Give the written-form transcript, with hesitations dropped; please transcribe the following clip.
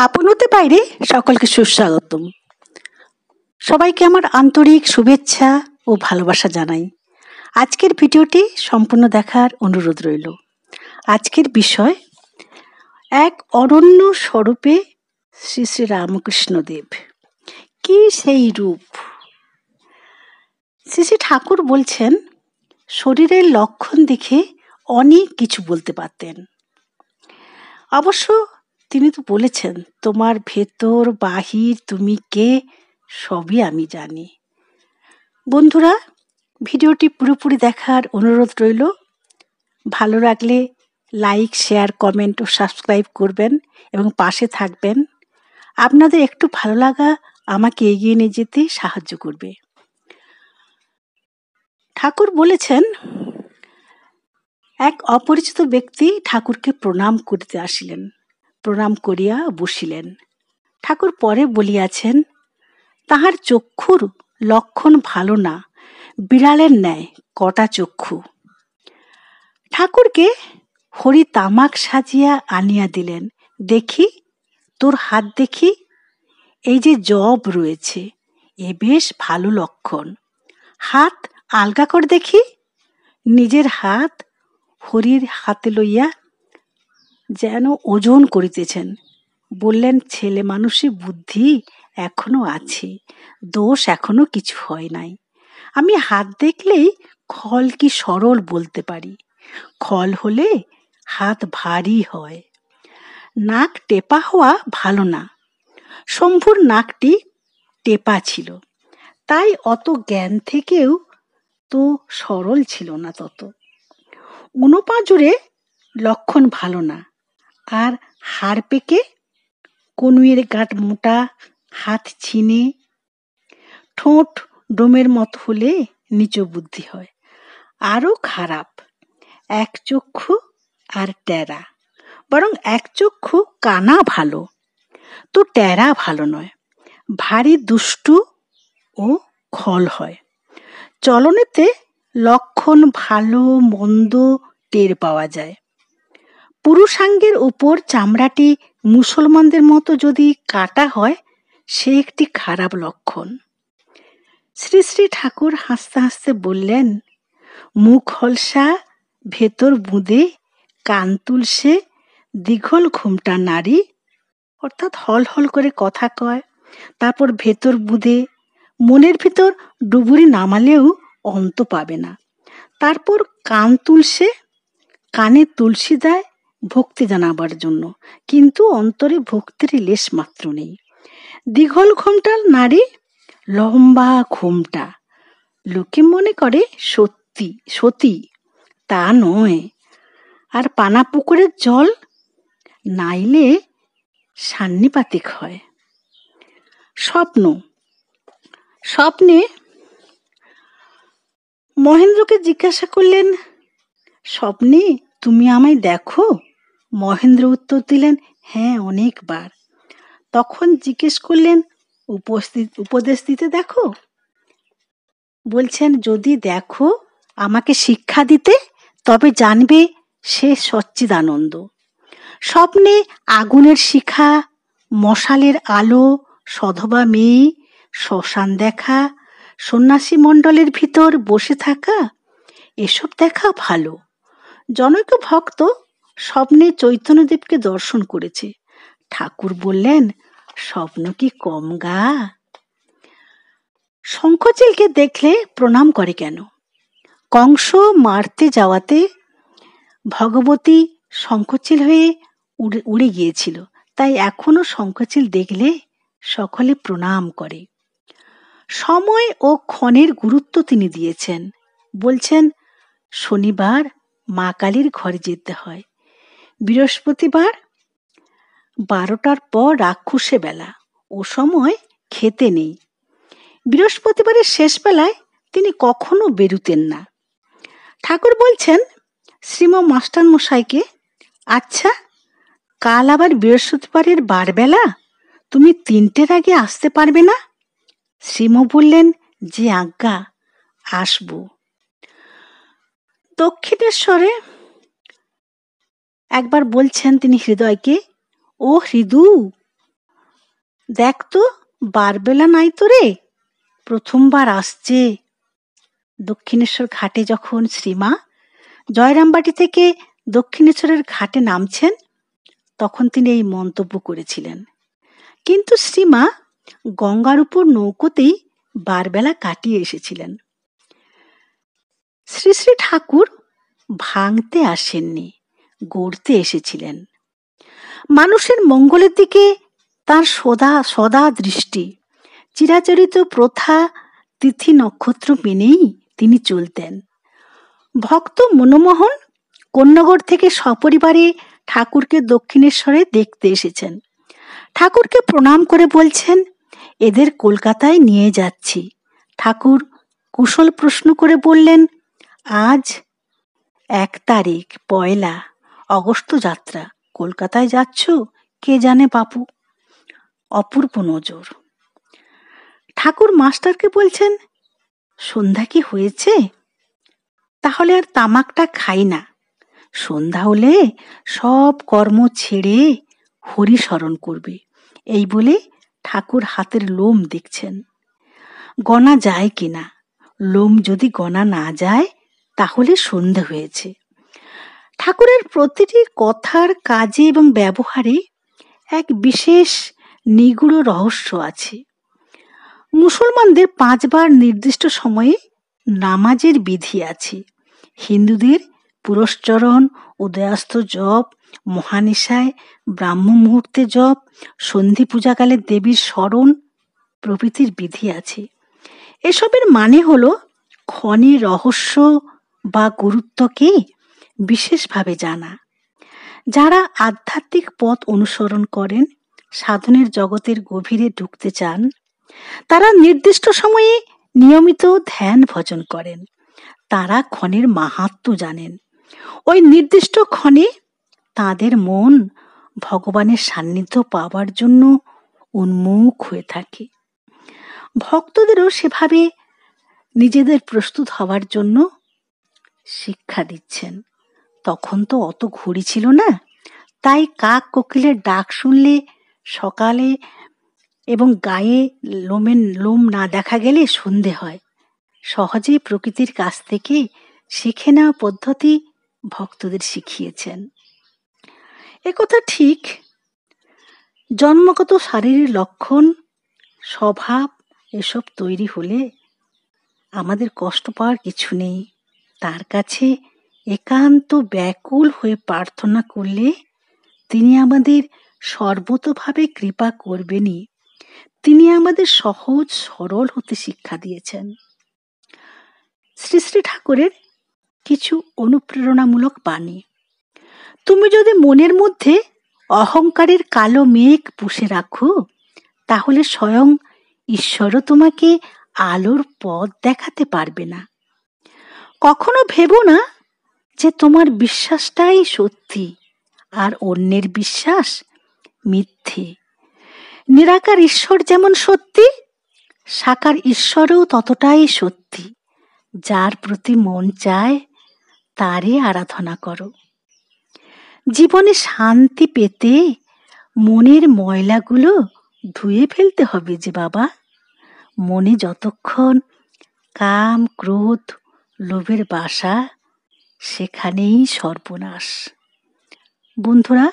আপন হতে বাইরে সকলকে সুস্বাগতম। সবাইকে আমার আন্তরিক শুভেচ্ছা ও ভালোবাসা জানাই। আজকের ভিডিওটি সম্পূর্ণ দেখার অনুরোধ রইল। আজকের বিষয় এক অনন্য স্বরূপে শ্রী শ্রী রামকৃষ্ণদেব। কি সেই রূপ! শ্রী শ্রী ঠাকুর বলছেন, শরীরের লক্ষণ দেখে অনেক কিছু বলতে পারতেন। অবশ্য তিনি তো বলেছেন, তোমার ভেতর বাহির তুমি কে সবই আমি জানি। বন্ধুরা, ভিডিওটি পুরোপুরি দেখার অনুরোধ রইল। ভালো লাগলে লাইক, শেয়ার, কমেন্ট ও সাবস্ক্রাইব করবেন এবং পাশে থাকবেন। আপনাদের একটু ভালো লাগা আমাকে এগিয়ে নিয়ে যেতে সাহায্য করবে। ঠাকুর বলেছেন, এক অপরিচিত ব্যক্তি ঠাকুরকে প্রণাম করিতে আসিলেন। প্রণাম করিয়া বসিলেন। ঠাকুর পরে বলিয়াছেন, তাহার চক্ষুর লক্ষণ ভালো না, বিড়ালের ন্যায় কটা চক্ষু। ঠাকুরকে হরি তামাক সাজিয়া আনিয়া দিলেন। দেখি, তোর হাত দেখি, এই যে জব রয়েছে, এ বেশ ভালো লক্ষণ। হাত আলগা করে দেখি। নিজের হাত হরির হাতে লইয়া যেন ওজন করিতেছেন। বললেন, ছেলে মানুষে বুদ্ধি এখনো আছে, দোষ এখনো কিছু হয় নাই। আমি হাত দেখলেই খল কি সরল বলতে পারি। খল হলে হাত ভারী হয়। নাক টেপা হওয়া ভালো না। শম্ভুর নাকটি টেপা ছিল, তাই অত জ্ঞান থেকেও তো সরল ছিল না তত। উনপাঁজরে লক্ষণ ভালো না, আর হাড় পেকে, কনুইয়ের গাঁট মোটা, হাত ছিনে, ঠোঁট ডোমের মতো হলে নিচু বুদ্ধি হয়। আরো খারাপ, এক চক্ষু আর টেরা। বরং এক চক্ষু কানা ভালো, তো টেরা ভালো নয়। ভারী দুষ্টু ও খল হয়। চলনেতে লক্ষণ ভালো মন্দ টের পাওয়া যায়। পুরুষাঙ্গের উপর চামড়াটি মুসলমানদের মতো যদি কাটা হয়, সে একটি খারাপ লক্ষণ। শ্রী শ্রী ঠাকুর হাসতে হাসতে বললেন, মুখ হলসা, ভেতর বুঁদে, কান তুলসে, দীঘল ঘোমটা নারী, অর্থাৎ হল হল করে কথা কয়, তারপর ভেতর বুঁদে, মনের ভিতর ডুবুরি নামালেও অন্ত পাবে না। তারপর কান তুলসে, কানে তুলসী দেয় ভক্তি জানাবার জন্য, কিন্তু অন্তরে ভক্তির লেশ মাত্র নেই। দীঘল ঘোমটা নারী, লম্বা ঘোমটা, লোকে মনে করে সত্যি সতী, তা নয়। আর পানা পুকুরের জল নাইলে সান্নিপাতিক হয়। স্বপ্ন, স্বপ্নে মহেন্দ্রকে জিজ্ঞাসা করলেন, স্বপ্নে তুমি আমায় দেখো? মহেন্দ্র উত্তর দিলেন, হ্যাঁ, অনেকবার। তখন জিজ্ঞেস করলেন, উপদেশ দিতে দেখো? বলছেন, যদি দেখো আমাকে শিক্ষা দিতে, তবে জানবে সে সচ্চিদানন্দ। স্বপ্নে আগুনের শিখা, মশালের আলো, সধবা মেয়ে, শ্মশান দেখা, সন্ন্যাসী মণ্ডলের ভিতর বসে থাকা, এসব দেখা ভালো। জনৈক ভক্ত স্বপ্নে চৈতন্যদেবকে দর্শন করেছে। ঠাকুর বললেন, স্বপ্ন কি কম গা? শঙ্খচিলকে দেখলে প্রণাম করে কেন? কংস মারতে যাওয়াতে ভগবতী শঙ্খচিল হয়ে উড়ে গিয়েছিল, তাই এখনো শঙ্খচিল দেখলে সকলে প্রণাম করে। সময় ও ক্ষণের গুরুত্ব তিনি দিয়েছেন। বলছেন, শনিবার মা কালীর ঘরে যেতে হয়, বৃহস্পতিবার 12টার পর রাক্ষসে বেলা, ও সময় খেতে নেই। বৃহস্পতিবারের শেষ বেলায় তিনি কখনো বেরুতেন না। ঠাকুর বলছেন শ্রীম মাস্টার মশাইকে, আচ্ছা, কাল আবার বৃহস্পতিবারের বারবেলা, তুমি 3টের আগে আসতে পারবে না? শ্রীম বললেন, যে আজ্ঞা, আসব। দক্ষিণেশ্বরে একবার বলছেন তিনি হৃদয়কে, ও হৃদু, দেখ তো, বারবেলা নাই তো রে, প্রথমবার আসছে। দক্ষিণেশ্বর ঘাটে যখন শ্রীমা জয়রামবাটি থেকে দক্ষিণেশ্বরের ঘাটে নামছেন, তখন তিনি এই মন্তব্য করেছিলেন। কিন্তু শ্রীমা গঙ্গার উপর নৌকোতেই বারবেলা কাটিয়ে এসেছিলেন। শ্রী শ্রী ঠাকুর ভাঙতে আসেননি, গড়তে এসেছিলেন। মানুষের মঙ্গলের দিকে তার সদা দৃষ্টি। চিরাচরিত প্রথা, তিথি নক্ষত্র মেনেই তিনি চলতেন। ভক্ত মনমোহন কন্যাগড় থেকে সপরিবারে ঠাকুরকে দক্ষিণেশ্বরে দেখতে এসেছেন। ঠাকুরকে প্রণাম করে বলছেন, এদের কলকাতায় নিয়ে যাচ্ছি। ঠাকুর কুশল প্রশ্ন করে বললেন, আজ 1 তারিখ, পয়লা অগস্ট যাত্রা, কলকাতায় যাচ্ছ? কে জানে বাপু। অপূর্ব নজর। ঠাকুর মাস্টারকে বলছেন, সন্ধ্যা কি হয়েছে? তাহলে আর তামাকটা খাই না। সন্ধ্যা হলে সব কর্ম ছেড়ে হরি স্মরণ করবে। এই বলে ঠাকুর হাতের লোম দেখছেন, গনা যায় কিনা। লোম যদি গনা না যায়, তাহলে সন্ধ্যা হয়েছে। ঠাকুরের প্রতিটি কথার, কাজে এবং ব্যবহারে এক বিশেষ নিগূঢ় রহস্য আছে। মুসলমানদের 5 বার নির্দিষ্ট সময়ে নামাজের বিধি আছে। হিন্দুদের পুরস্চরণ, উদয়াস্ত জপ, মহানিশায় ব্রাহ্ম মুহূর্তে জপ, সন্ধি পূজাকালে দেবীর স্মরণ প্রভৃতির বিধি আছে। এসবের মানে হলো ক্ষণের রহস্য বা গুরুত্বকে বিশেষভাবে জানা। যারা আধ্যাত্মিক পথ অনুসরণ করেন, সাধনের জগতের গভীরে ঢুকতে চান, তারা নির্দিষ্ট সময়ে নিয়মিত ধ্যান ভজন করেন। তারা ক্ষণের মাহাত্ম্য জানেন। ওই নির্দিষ্ট ক্ষণে তাদের মন ভগবানের সান্নিধ্য পাওয়ার জন্য উন্মুখ হয়ে থাকে। ভক্তদেরও সেভাবে নিজেদের প্রস্তুত হওয়ার জন্য শিক্ষা দিচ্ছেন। তখন তো অত ঘড়ি ছিল না, তাই কাক কোকিলের ডাক শুনলে সকালে এবং গায়ে লোম না দেখা গেলে সন্ধে হয়। সহজেই প্রকৃতির কাছ থেকে শিখে নেওয়া পদ্ধতি ভক্তদের শিখিয়েছেন। একথা ঠিক, জন্মগত শারীরিক লক্ষণ, স্বভাব এসব তৈরি হলে আমাদের কষ্ট পাওয়ার কিছু নেই। তার কাছে একান্ত ব্যাকুল হয়ে প্রার্থনা করলে তিনি আমাদের সর্বতোভাবে কৃপা করবেনই। তিনি আমাদের সহজ সরল হতে শিক্ষা দিয়েছেন। শ্রী শ্রী ঠাকুরের কিছু অনুপ্রেরণামূলক বাণী। তুমি যদি মনের মধ্যে অহংকারের কালো মেঘ পুষে রাখো, তাহলে স্বয়ং ঈশ্বরও তোমাকে আলোর পথ দেখাতে পারবে না। কখনো ভেবো না যে তোমার বিশ্বাসটাই সত্যি আর অন্যের বিশ্বাস মিথ্যে। নিরাকার ঈশ্বর যেমন সত্যি, সাকার ঈশ্বরও ততটাই সত্যি। যার প্রতি মন চায় তারই আরাধনা করো। জীবনে শান্তি পেতে মনের ময়লাগুলো ধুয়ে ফেলতে হবে যে বাবা। মনে যতক্ষণ কাম, ক্রোধ, লোভের বাসা, সেখানেই সর্বনাশ। বন্ধুরা,